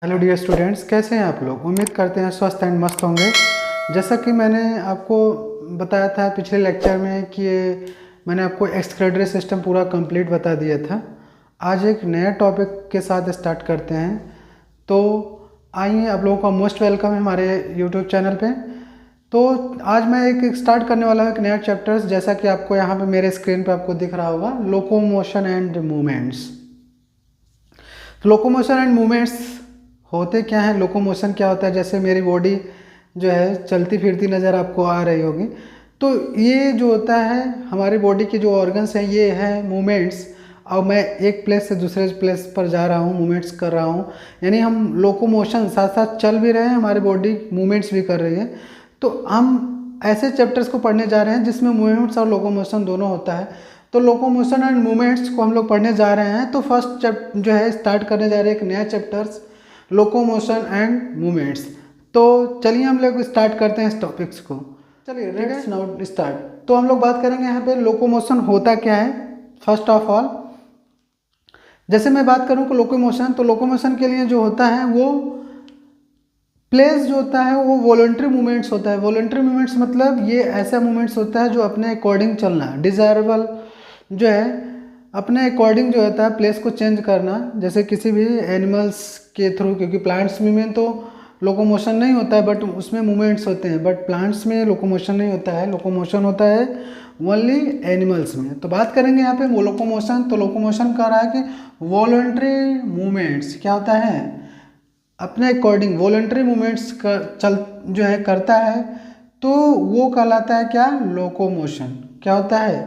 Hello dear students, कैसे हैं आप लोग। उम्मीद करते हैं स्वस्थ एंड मस्त होंगे। जैसा कि मैंने आपको बताया था पिछले लेक्चर में कि मैंने आपको एक्सक्रेटरी सिस्टम पूरा कंप्लीट बता दिया था। आज एक नया टॉपिक के साथ स्टार्ट करते हैं। तो आइए, आप लोगों का मोस्ट वेलकम है हमारे यूट्यूब चैनल पे। तो आज मैं एक स्टार्ट करने वाला हूँ एक नया चैप्टर्स, जैसा कि आपको यहाँ पे मेरे स्क्रीन पे आपको दिख रहा होगा, locomotion and movements. Locomotion and movements होते क्या है, लोकोमोशन क्या होता है। जैसे मेरी बॉडी जो है चलती फिरती नज़र आपको आ रही होगी, तो ये जो होता है हमारी बॉडी के जो ऑर्गन्स हैं ये है मूवमेंट्स। और मैं एक प्लेस से दूसरे प्लेस पर जा रहा हूँ, मूवमेंट्स कर रहा हूँ, यानी हम लोकोमोशन साथ साथ चल भी रहे हैं, हमारी बॉडी मूवमेंट्स भी कर रही है। तो हम ऐसे चैप्टर्स को पढ़ने जा रहे हैं जिसमें मूवमेंट्स और लोकोमोशन दोनों होता है। तो लोकोमोशन एंड मूवमेंट्स को हम लोग पढ़ने जा रहे हैं। तो फर्स्ट चैप्टर जो है स्टार्ट करने जा रहे हैं एक नया चैप्टर्स, लोकोमोशन एंड मूवमेंट्स। तो चलिए हम लोग स्टार्ट करते हैं इस टॉपिक्स को। चलिए लेट्स नाउ स्टार्ट। तो हम लोग बात करेंगे यहाँ पे लोकोमोशन होता क्या है। फर्स्ट ऑफ ऑल, जैसे मैं बात करूँ कि लोकोमोशन, तो लोकोमोशन के लिए जो होता है वो प्लेस जो होता है वो वॉलंटरी मूवमेंट्स होता है। वॉलंटरी मूवमेंट्स मतलब ये ऐसा मूवमेंट्स होता है जो अपने अकॉर्डिंग चलना, डिज़ायरेबल जो है अपने अकॉर्डिंग जो होता है प्लेस को चेंज करना, जैसे किसी भी एनिमल्स के थ्रू। क्योंकि प्लांट्स में तो लोकोमोशन नहीं होता है बट उसमें मूवमेंट्स होते हैं, बट प्लांट्स में लोकोमोशन नहीं होता है। लोकोमोशन होता है ओनली एनिमल्स में। तो बात करेंगे यहाँ पे वो लोकोमोशन। तो लोकोमोशन कह रहा है कि वॉलंटरी मूवमेंट्स क्या होता है, अपने अकॉर्डिंग वॉलंटरी मूवमेंट्स चल जो है करता है, तो वो कहलाता है क्या, लोकोमोशन। क्या होता है,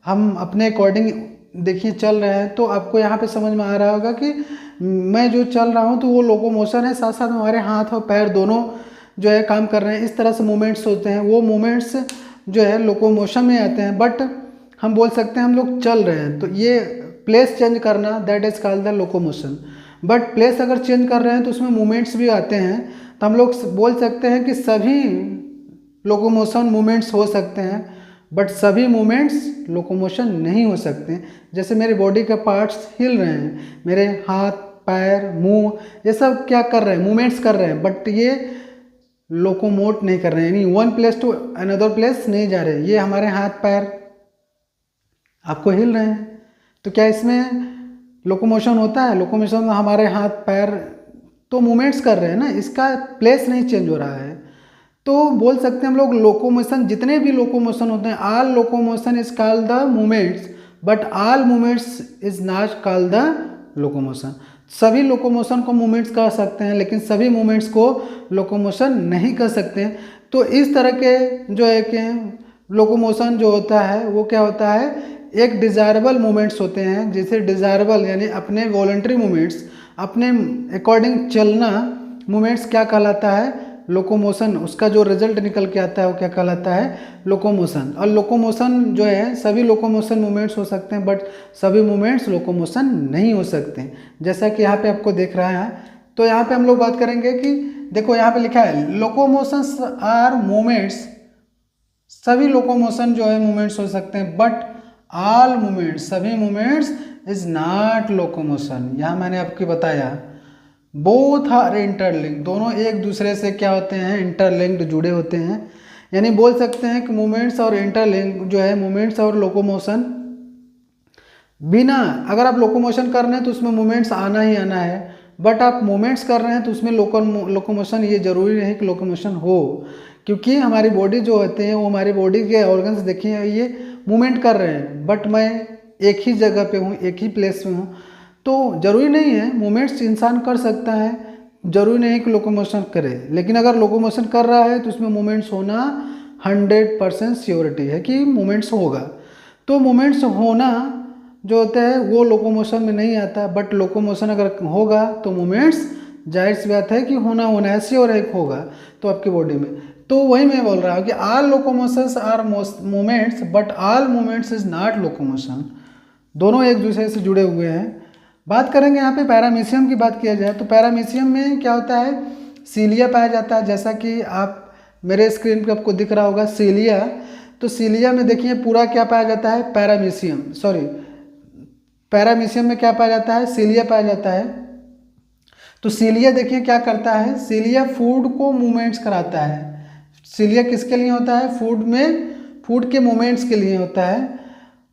हम अपने अकॉर्डिंग देखिए चल रहे हैं। तो आपको यहाँ पे समझ में आ रहा होगा कि मैं जो चल रहा हूँ तो वो लोकोमोशन है, साथ साथ हमारे हाथ और पैर दोनों जो है काम कर रहे हैं। इस तरह से मूवमेंट्स होते हैं, वो मूवमेंट्स जो है लोकोमोशन में आते हैं। बट हम बोल सकते हैं हम लोग चल रहे हैं, तो ये प्लेस चेंज करना that is called the locomotion. But place अगर चेंज कर रहे हैं तो उसमें मूवमेंट्स भी आते हैं। तो हम लोग बोल सकते हैं कि सभी लोकोमोशन मूवमेंट्स हो सकते हैं, बट सभी मूवमेंट्स लोकोमोशन नहीं हो सकते। जैसे मेरे बॉडी के पार्ट्स हिल रहे हैं, मेरे हाथ पैर मुंह ये सब क्या कर रहे हैं, मूवमेंट्स कर रहे हैं, बट ये लोकोमोट नहीं कर रहे हैं, यानी one place to another place नहीं जा रहे। ये हमारे हाथ पैर आपको हिल रहे हैं, तो क्या इसमें लोकोमोशन होता है? लोकोमोशन में हमारे हाथ पैर तो मूवमेंट्स कर रहे हैं ना, इसका प्लेस नहीं चेंज हो रहा है। तो बोल सकते हैं हम लोग लोकोमोशन, जितने भी लोकोमोशन होते हैं, all locomotion is called the movements, but all movements is not called the locomotion. सभी लोकोमोशन को मूवमेंट्स कह सकते हैं, लेकिन सभी मूवमेंट्स को लोकोमोशन नहीं कह सकते। तो इस तरह के जो है कि लोकोमोशन जो होता है वो क्या होता है, एक डिज़ायरेबल मूवमेंट्स होते हैं। जैसे डिज़ायरेबल यानी अपने वॉलंटरी मूवमेंट्स, अपने अकॉर्डिंग चलना मूवमेंट्स क्या कहलाता है, लोकोमोशन। उसका जो रिजल्ट निकल के आता है वो क्या कहलाता है, लोकोमोशन। और लोकोमोशन जो है सभी लोकोमोशन मूवमेंट्स हो सकते हैं, बट सभी मूवमेंट्स लोकोमोशन नहीं हो सकते, जैसा कि यहाँ पे आपको देख रहा है। तो यहाँ पे हम लोग बात करेंगे कि देखो यहाँ पे लिखा है लोकोमोशंस आर मूवमेंट्स, सभी लोकोमोशन जो है मूवमेंट्स हो सकते हैं, बट ऑल मूवमेंट्स, सभी मूवमेंट्स इज नॉट लोकोमोशन। यहाँ मैंने आपको बताया बोथ आर इंटरलिंक्ड, दोनों एक दूसरे से क्या होते हैं, इंटरलिंक्ड, जुड़े होते हैं। यानी बोल सकते हैं कि मूवमेंट्स और इंटरलिंक जो है, मूवमेंट्स और लोकोमोशन, बिना अगर आप लोकोमोशन कर रहे हैं तो उसमें मूवमेंट्स आना ही आना है, बट आप मूवमेंट्स कर रहे हैं तो उसमें लोकोमोशन ये जरूरी नहीं कि लोकोमोशन हो। क्योंकि हमारी बॉडी जो होते हैं वो हमारी बॉडी के ऑर्गन्स देखिए ये मूवमेंट कर रहे हैं, बट मैं एक ही जगह पे हूँ, एक ही प्लेस में हूँ। तो जरूरी नहीं है, मूवमेंट्स इंसान कर सकता है, जरूरी नहीं कि लोकोमोशन करे। लेकिन अगर लोकोमोशन कर रहा है तो उसमें मूवमेंट्स होना 100% श्योरिटी है कि मूवमेंट्स होगा। तो मूवमेंट्स होना जो होता है वो लोकोमोशन में नहीं आता, बट लोकोमोशन अगर होगा तो मूवमेंट्स जाहिर सी बात है कि होना है, श्योर है होगा तो आपकी बॉडी में। तो वही मैं बोल रहा हूँ कि all locomotions are movements, but all movements is not locomotion. दोनों एक दूसरे से जुड़े हुए हैं। बात करेंगे यहाँ पे पैरामीशियम की बात किया जाए तो पैरामीशियम में क्या होता है, सीलिया पाया जाता है। जैसा कि आप मेरे स्क्रीन पे आपको दिख रहा होगा सीलिया। तो सीलिया में देखिए पूरा क्या पाया जाता है, पैरामीशियम, सॉरी पैरामीशियम में क्या पाया जाता है, सीलिया पाया जाता है। तो सीलिया देखिए क्या करता है, सीलिया फूड को मूवमेंट्स कराता है। सीलिया किसके लिए होता है, फूड के मूवमेंट्स के लिए होता है।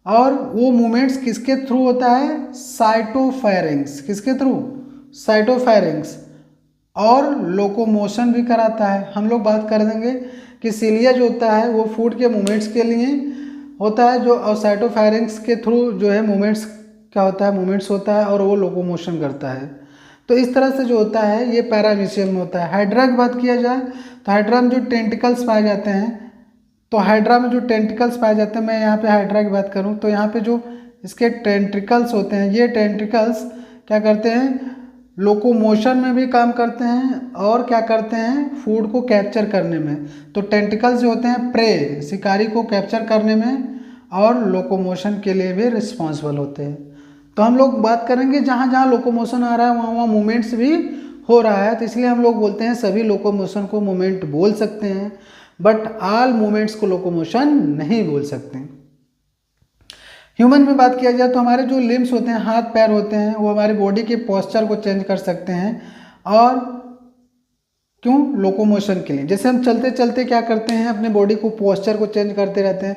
और वो मूवमेंट्स किसके थ्रू होता है, साइटोफेरेंक्स, किसके थ्रू, साइटोफेरेंक्स। और लोकोमोशन भी कराता है। हम लोग बात कर देंगे कि सीलिया जो होता है वो फूड के मूवमेंट्स के लिए होता है, जो और साइटोफेरेंक्स के थ्रू जो है मूवमेंट्स क्या होता है, मूवमेंट्स होता है और वो लोकोमोशन करता है। तो इस तरह से जो होता है ये पैरामीशियम में होता है। हाइड्रा की बात किया जाए तो हाइड्रा में जो टेंटिकल्स पाए जाते हैं, तो हाइड्रा में जो टेंटिकल्स पाए जाते हैं, मैं यहाँ पे हाइड्रा की बात करूँ तो यहाँ पे जो इसके टेंट्रिकल्स होते हैं, ये टेंट्रिकल्स क्या करते हैं, लोकोमोशन में भी काम करते हैं और क्या करते हैं, फूड को कैप्चर करने में। तो टेंटिकल्स जो होते हैं प्रे, शिकारी को कैप्चर करने में और लोकोमोशन के लिए भी रिस्पॉन्सिबल होते हैं। तो हम लोग बात करेंगे जहाँ जहाँ लोकोमोशन आ रहा है वहाँ वहाँ मूवमेंट्स भी हो रहा है, तो इसलिए हम लोग बोलते हैं सभी लोकोमोशन को मूवमेंट बोल सकते हैं, बट ऑल मूवमेंट्स को लोकोमोशन नहीं बोल सकते। ह्यूमन में बात किया जाए तो हमारे जो लिम्स होते हैं, हाथ पैर होते हैं, वो हमारी बॉडी के पोस्चर को चेंज कर सकते हैं। और क्यों, लोकोमोशन के लिए। जैसे हम चलते चलते क्या करते हैं, अपने बॉडी को पोस्चर को चेंज करते रहते हैं।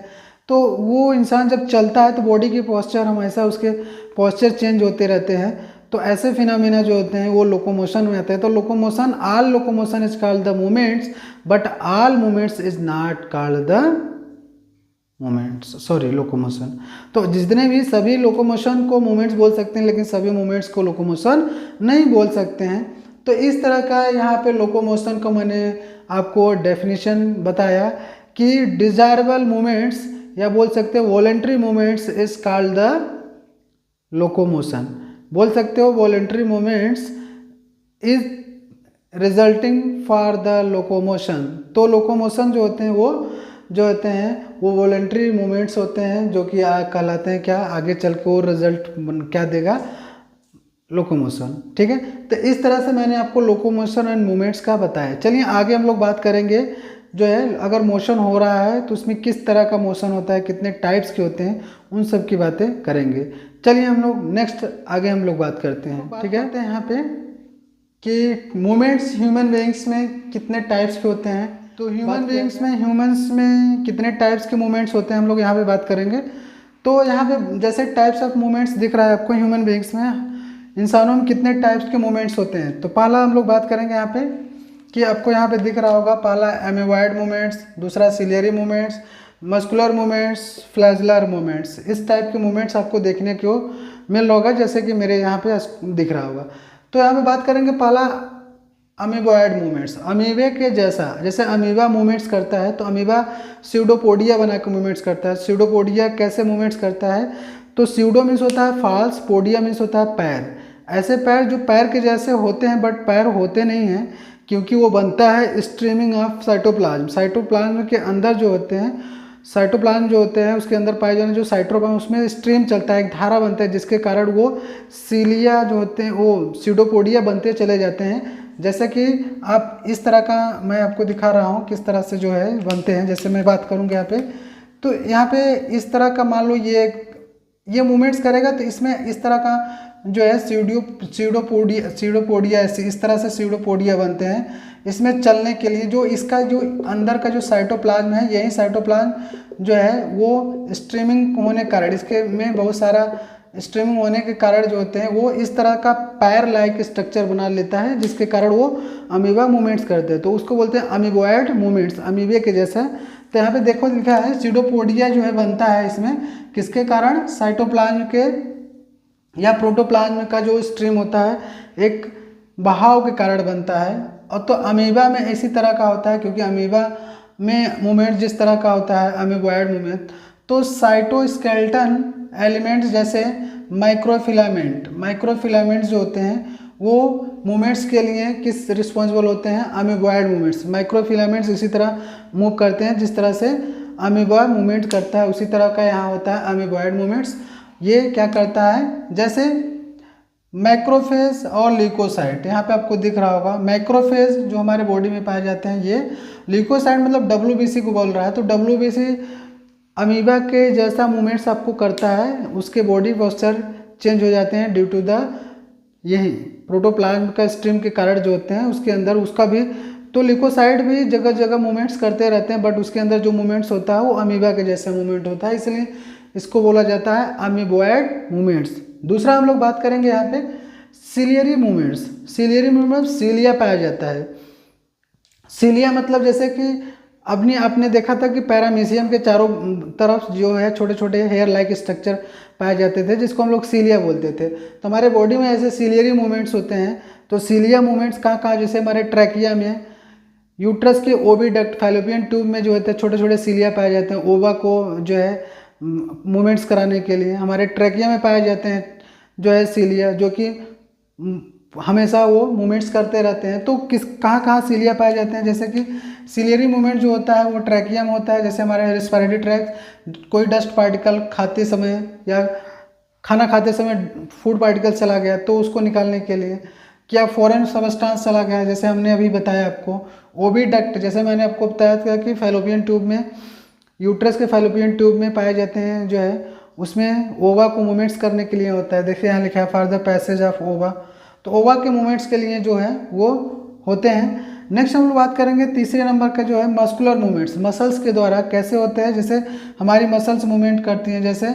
तो वो इंसान जब चलता है तो बॉडी की पोस्चर हमेशा उसके पोस्चर चेंज होते रहते हैं। तो ऐसे फिनोमेना जो होते हैं वो लोकोमोशन में आते हैं। तो locomotion, all locomotion is called the movements, but all movements is not called the movements, sorry locomotion. तो जितने भी सभी लोकोमोशन को मूवमेंट्स बोल सकते हैं, लेकिन सभी मूवमेंट्स को लोकोमोशन नहीं बोल सकते हैं। तो इस तरह का यहाँ पे लोकोमोशन को मैंने आपको डेफिनेशन बताया कि डिजायरेबल मूवमेंट्स या बोल सकते हो voluntary movements is called the locomotion. बोल सकते हो voluntary movements is resulting for the locomotion. तो लोकोमोशन जो होते हैं वो वॉलेंट्री मूवमेंट्स होते हैं, जो कि कहलाते हैं क्या, आगे चल के वो रिजल्ट क्या देगा, लोकोमोशन। ठीक है, तो इस तरह से मैंने आपको लोकोमोशन एंड मूवमेंट्स का बताया। चलिए आगे हम लोग बात करेंगे जो है, अगर मोशन हो रहा है तो उसमें किस तरह का मोशन होता है, कितने टाइप्स के होते हैं, उन सब की बातें करेंगे। चलिए हम लोग नेक्स्ट आगे हम लोग बात करते हैं। ठीक है, तो यहाँ पे कि मूवमेंट्स ह्यूमन बीइंग्स में कितने टाइप्स के होते हैं। तो ह्यूमंस में कितने टाइप्स के मूवमेंट्स होते हैं हम लोग यहाँ पे बात करेंगे। तो यहाँ पे जैसे टाइप्स ऑफ मूवमेंट्स दिख रहा है आपको, ह्यूमन बीइंग्स में, इंसानों में कितने टाइप्स के मूवमेंट्स होते हैं। तो पहला हम लोग बात करेंगे यहाँ पे कि आपको यहाँ पे दिख रहा होगा, पहला एमीबॉयड मूवमेंट्स, दूसरा ciliary movements, muscular movements, flagellar movements. इस टाइप के मूवमेंट्स आपको देखने को मिल रहा होगा, जैसे कि मेरे यहाँ पे दिख रहा होगा। तो यहाँ पे बात करेंगे पहला अमीबॉयड मूवमेंट्स, अमीबे के जैसा, जैसे अमीबा मूवमेंट्स करता है तो अमीबा स्यूडोपोडिया बना के मूवमेंट्स करता है। स्यूडोपोडिया कैसे मूवमेंट्स करता है, तो स्यूडो मीन्स होता है फॉल्स, पोडिया मीन्स होता है पैर। ऐसे पैर जो पैर के जैसे होते हैं बट पैर होते नहीं हैं, क्योंकि वो बनता है स्ट्रीमिंग ऑफ साइटोप्लाज्म। साइटोप्लाज्म के अंदर जो होते हैं, साइटोप्लाज्म जो होते हैं उसके अंदर पाए जाने जो साइटोप्लाज्म, उसमें स्ट्रीम चलता है, एक धारा बनता है, जिसके कारण वो सीलिया जो होते हैं वो स्यूडोपोडिया बनते चले जाते हैं। जैसे कि आप इस तरह का मैं आपको दिखा रहा हूँ किस तरह से जो है बनते हैं। जैसे मैं बात करूँगा यहाँ पे, तो यहाँ पे इस तरह का मान लो ये मूवमेंट्स करेगा, तो इसमें इस तरह का जो है स्यूडोपोडिया ऐसे इस तरह से स्यूडोपोडिया बनते हैं। इसमें चलने के लिए जो इसका जो अंदर का जो साइटोप्लाज्म है, यही साइटोप्लाज्म जो है वो स्ट्रीमिंग होने के कारण, इसके में बहुत सारा स्ट्रीमिंग होने के कारण जो होते हैं वो इस तरह का पैर लाइक स्ट्रक्चर बना लेता है, जिसके कारण वो अमीबा मूवमेंट्स करते हैं। तो उसको बोलते हैं अमीबॉयड मूवमेंट्स, अमीबे के जैसा। तो यहाँ पे देखो लिखा है स्यूडोपोडिया जो है बनता है इसमें किसके कारण, साइटोप्लाज्म के या प्रोटोप्लाज्म का जो स्ट्रीम होता है एक बहाव के कारण बनता है। और तो अमीबा में इसी तरह का होता है, क्योंकि अमीबा में मूवमेंट जिस तरह का होता है अमीबॉयड मूवमेंट, तो साइटोस्केलेटन एलिमेंट्स जैसे माइक्रोफिलामेंट्स जो होते हैं वो मूवमेंट्स के लिए किस रिस्पॉन्सिबल होते हैं, अमीबॉयड मूवमेंट्स। माइक्रोफिलामेंट्स इसी तरह मूव करते हैं जिस तरह से अमीबा मूवमेंट करता है, उसी तरह का यहाँ होता है अमीबॉयड मूवमेंट्स। ये क्या करता है, जैसे मैक्रोफेज और ल्यूकोसाइट, यहाँ पे आपको दिख रहा होगा। मैक्रोफेज जो हमारे बॉडी में पाए जाते हैं ये, ल्यूकोसाइट मतलब WBC को बोल रहा है। तो WBC अमीबा के जैसा मूवमेंट्स आपको करता है, उसके बॉडी पोस्चर चेंज हो जाते हैं ड्यू टू द यही प्रोटोप्लाज्म का स्ट्रीम के कारण जो होते हैं उसके अंदर उसका भी, तो लिकोसाइड भी जगह जगह मूवमेंट्स करते रहते हैं, बट उसके अंदर जो मूवमेंट्स होता है वो अमीबा के जैसा मूवमेंट होता है, इसलिए इसको बोला जाता है अमीबोइड मूवमेंट्स। दूसरा हम लोग बात करेंगे यहाँ पे सिलियरी मूवमेंट्स। सिलियरी मूवमेंट सीलिया पाया जाता है। सीलिया मतलब जैसे कि अपनी आपने देखा था कि पैरामीशियम के चारों तरफ जो है छोटे छोटे हेयर लाइक स्ट्रक्चर पाए जाते थे जिसको हम लोग सीलिया बोलते थे। तो हमारे बॉडी में ऐसे सीलियरी मूवमेंट्स होते हैं। तो सीलिया मूवमेंट्स कहाँ कहाँ, जैसे हमारे ट्रैकिया में, यूट्रस के ओविडक्ट फैलोपियन ट्यूब में जो होते हैं छोटे छोटे सीलिया पाए जाते हैं ओवा को जो है मूवमेंट्स कराने के लिए। हमारे ट्रैकिया में पाए जाते हैं जो है सीलिया, जो कि हमेशा वो मूवमेंट्स करते रहते हैं। तो किस कहाँ कहाँ सीलिया पाए जाते हैं, जैसे कि सीलियरी मूवमेंट जो होता है वो ट्रैकिया में होता है, जैसे हमारे रेस्पिरेटरी ट्रैक्ट, कोई डस्ट पार्टिकल खाते समय या खाना खाते समय फूड पार्टिकल चला गया तो उसको निकालने के लिए, क्या फॉरेन सबस्टांस चला गया जैसे हमने अभी बताया आपको। ओविडक्ट जैसे मैंने आपको बताया था कि फैलोपियन ट्यूब में, यूट्रस के फैलोपियन ट्यूब में पाए जाते हैं जो है, उसमें ओवा को मूवमेंट्स करने के लिए होता है। देखिए यहाँ लिखा है फॉर द पैसेज ऑफ ओवा, तो ओवा के मूवमेंट्स के लिए जो है वो होते हैं। नेक्स्ट हम लोग बात करेंगे तीसरे नंबर का जो है मस्कुलर मूवमेंट्स, मसल्स के द्वारा कैसे होते हैं। जैसे हमारी मसल्स मूवमेंट करती हैं, जैसे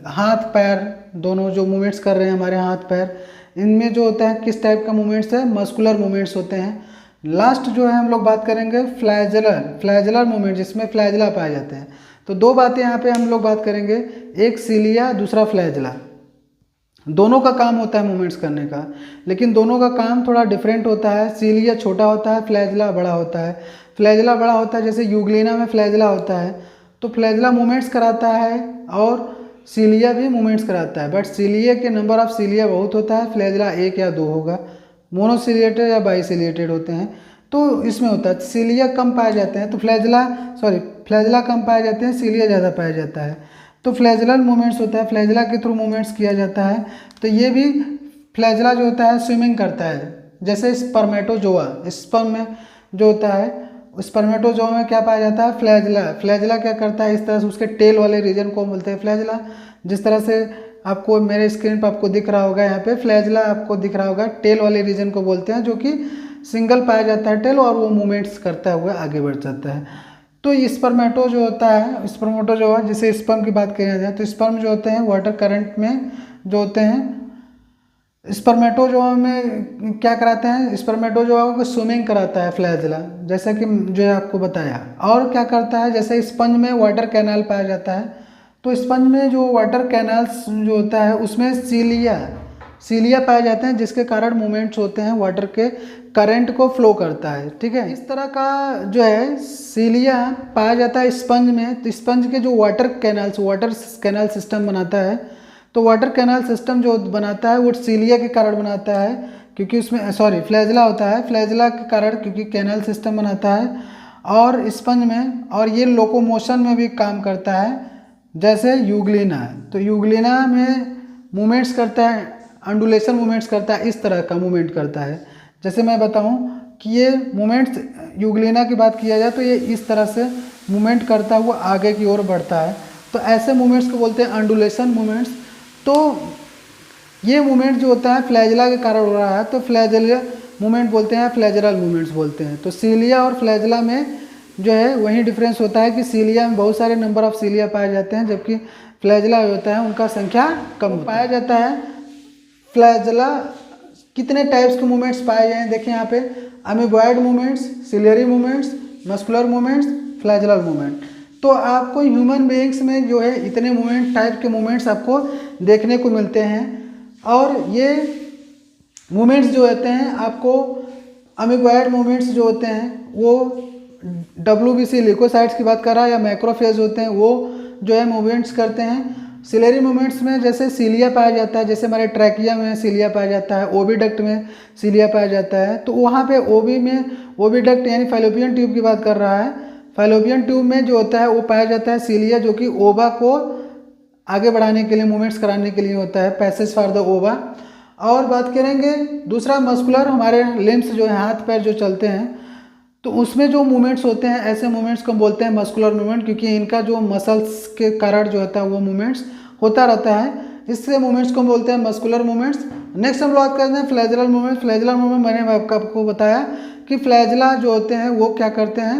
हाथ पैर दोनों जो मूवमेंट्स कर रहे हैं हमारे हाथ पैर, इनमें जो होता है किस टाइप का मूवमेंट्स है, मस्कुलर मूवमेंट्स होते हैं। लास्ट जो है हम लोग बात करेंगे फ्लैजलर मूवमेंट, जिसमें फ्लैजला पाए जाते हैं। तो दो बातें यहाँ पे हम लोग बात करेंगे, एक सीलिया दूसरा फ्लैजला। दोनों का काम होता है मूवमेंट्स करने का, लेकिन दोनों का काम थोड़ा डिफरेंट होता है। सीलिया छोटा होता है, फ्लैजला बड़ा होता है। फ्लैजला बड़ा होता है, जैसे यूग्लिना में फ्लैजला होता है तो फ्लैजला मूवमेंट्स कराता है और सीलिया भी मूवमेंट्स कराता है, बट सीलिया के नंबर ऑफ सीलिया बहुत होता है, फ्लैजला एक या दो होगा। मोनोसिलिएटेड या बाइसिलिएटेड होते हैं तो इसमें होता है सीलिया कम पाए जाते हैं, तो फ्लैजला कम पाए जाते हैं, सीलिया ज़्यादा पाया जाता है। तो फ्लैजलर मूवमेंट्स होता है, फ्लैजला के थ्रू मूवमेंट्स किया जाता है। तो ये भी फ्लैजला जो होता है स्विमिंग करता है, जैसे स्पर्मेटोजोआ, स्पर्म में जो होता है स्पर्मेटोजोआ में क्या पाया जाता है, फ्लैजला क्या करता है, इस तरह से उसके टेल वाले रीजन को बोलते हैं फ्लैजला। जिस तरह से आपको मेरे स्क्रीन पर आपको दिख रहा होगा, यहाँ पे फ्लैजला आपको दिख रहा होगा, टेल वाले रीजन को बोलते हैं, जो कि सिंगल पाया जाता है टेल, और वो मूवमेंट्स करता हुआ आगे बढ़ जाता है। तो स्पर्मेटो जो होता है, स्पर्मेटोजोआ, जैसे स्पर्म की बात करी जाए तो स्पर्म जो होते हैं वाटर करंट में जो होते हैं, स्पर्मेटोजोआ में क्या कराते हैं, स्पर्मेटोजोआ को स्विमिंग कराता है फ्लैजला, जैसा कि जो है आपको बताया। और क्या करता है, जैसे स्पंज में वाटर कैनाल पाया जाता है, तो स्पंज में जो वाटर कैनाल्स जो होता है उसमें सीलिया पाए जाते हैं, जिसके कारण मूवमेंट्स होते हैं, वाटर के करंट को फ्लो करता है। ठीक है, इस तरह का जो है सीलिया पाया जाता है स्पंज में। तो स्पंज के जो वाटर कैनाल सिस्टम बनाता है, तो वाटर कैनाल सिस्टम जो बनाता है वो सीलिया के कारण बनाता है, क्योंकि उसमें फ्लैजला होता है, फ्लैजला के कारण, क्योंकि कैनाल सिस्टम बनाता है और स्पंज में, और ये लोकोमोशन में भी काम करता है, जैसे यूग्लिना। तो यूग्लिना में मूवमेंट्स करता है, अंडुलेशन मूवमेंट्स करता है, इस तरह का मूवमेंट करता है। जैसे मैं बताऊं कि ये मूवमेंट्स यूग्लिना की बात किया जाए तो ये इस तरह से मूवमेंट करता हुआ आगे की ओर बढ़ता है। तो ऐसे मूवमेंट्स को बोलते हैं अंडुलेशन मूवमेंट्स। तो ये मूवमेंट जो होता है फ्लैजला के कारण हो रहा है, तो फ्लैजला मूवमेंट बोलते हैं, फ्लैजरल मूवमेंट्स बोलते हैं। तो सीलिया और फ्लैजला में जो है वही डिफरेंस होता है कि सीलिया में बहुत सारे नंबर ऑफ सीलिया पाए जाते हैं, जबकि फ्लैजला होता है उनका संख्या कम पाया जाता है। फ्लैजला कितने टाइप्स के मूवमेंट्स पाए गए हैं, देखिए यहाँ पे, amoeboid movements, ciliary movements, muscular movements, flagellar movement. तो आपको ह्यूमन बीइंग्स में जो है इतने मूवमेंट टाइप के मूवमेंट्स आपको देखने को मिलते हैं। और ये मूवमेंट्स जो होते हैं आपको, अमीबॉइड मूवमेंट्स जो होते हैं वो WBC लिकोसाइट्स की बात कर रहा है, या मैक्रोफेज होते हैं वो जो है मूवमेंट्स करते हैं। सिलेरी मूवमेंट्स में जैसे सीलिया पाया जाता है, जैसे हमारे ट्रैकिया में सीलिया पाया जाता है, ओविडक्ट में सीलिया पाया जाता है। तो वहाँ पे ओविडक्ट यानी फैलोपियन ट्यूब की बात कर रहा है, फैलोपियन ट्यूब में जो होता है वो पाया जाता है सीलिया, जो कि ओवा को आगे बढ़ाने के लिए, मूवमेंट्स कराने के लिए होता है, पैसेज फॉर द ओवा। और बात करेंगे दूसरा मस्कुलर, हमारे लिम्स जो है हाथ पैर जो चलते हैं, तो उसमें जो मूवमेंट्स होते हैं, ऐसे मूवमेंट्स को बोलते हैं मस्कुलर मूवमेंट, क्योंकि इनका जो मसल्स के कारण जो होता है वो मूवमेंट्स होता रहता है। इससे मूवमेंट्स को बोलते हैं मस्कुलर मूवमेंट्स। नेक्स्ट हम बात करते हैं फ्लैजलर मूवमेंट्स। फ्लैजलर मूवमेंट मैंने आपको बताया कि फ्लैजला जो होते हैं वो क्या करते हैं,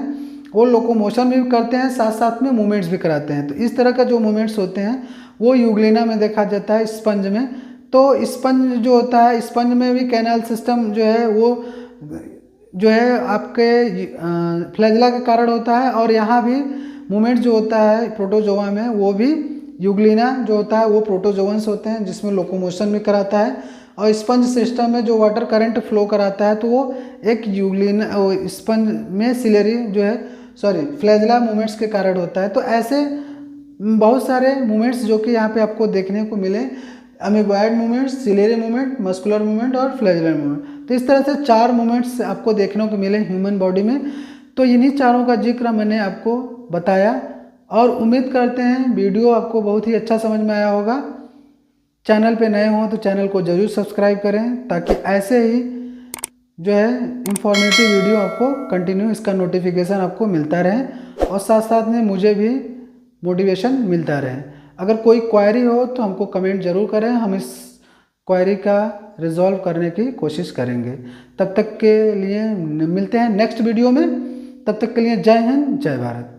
वो लोकोमोशन भी करते हैं, साथ साथ में मूवमेंट्स भी कराते हैं। तो इस तरह का जो मूवमेंट्स होते हैं वो यूग्लिना में देखा जाता है, स्पंज में। तो स्पंज जो होता है, स्पंज में भी कैनाल सिस्टम जो है वो जो है आपके फ्लैजला के कारण होता है, और यहाँ भी मूवमेंट जो होता है प्रोटोजोआ में वो भी यूग्लिना जो होता है वो प्रोटोजोअन्स होते हैं, जिसमें लोकोमोशन भी कराता है। और स्पंज सिस्टम में जो वाटर करंट फ्लो कराता है तो वो एक यूग्लिना स्पंज में सिलेरी जो है फ्लैजला मूवमेंट्स के कारण होता है। तो ऐसे बहुत सारे मूवमेंट्स जो कि यहाँ पे आपको देखने को मिले, amoeboid movements, ciliary movement, muscular movement और फ्लैजलर मूवमेंट। तो इस तरह से 4 मूवमेंट्स आपको देखने को मिले ह्यूमन बॉडी में। तो इन्हीं चारों का जिक्र मैंने आपको बताया, और उम्मीद करते हैं वीडियो आपको बहुत ही अच्छा समझ में आया होगा। चैनल पे नए हों तो चैनल को ज़रूर सब्सक्राइब करें, ताकि ऐसे ही जो है इंफॉर्मेटिव वीडियो आपको कंटिन्यू इसका नोटिफिकेशन आपको मिलता रहे, और साथ साथ में मुझे भी मोटिवेशन मिलता रहे। अगर कोई क्वेरी हो तो हमको कमेंट जरूर करें, हम इस क्वेरी का रिजॉल्व करने की कोशिश करेंगे। तब तक के लिए मिलते हैं नेक्स्ट वीडियो में। तब तक के लिए जय हिंद, जय भारत।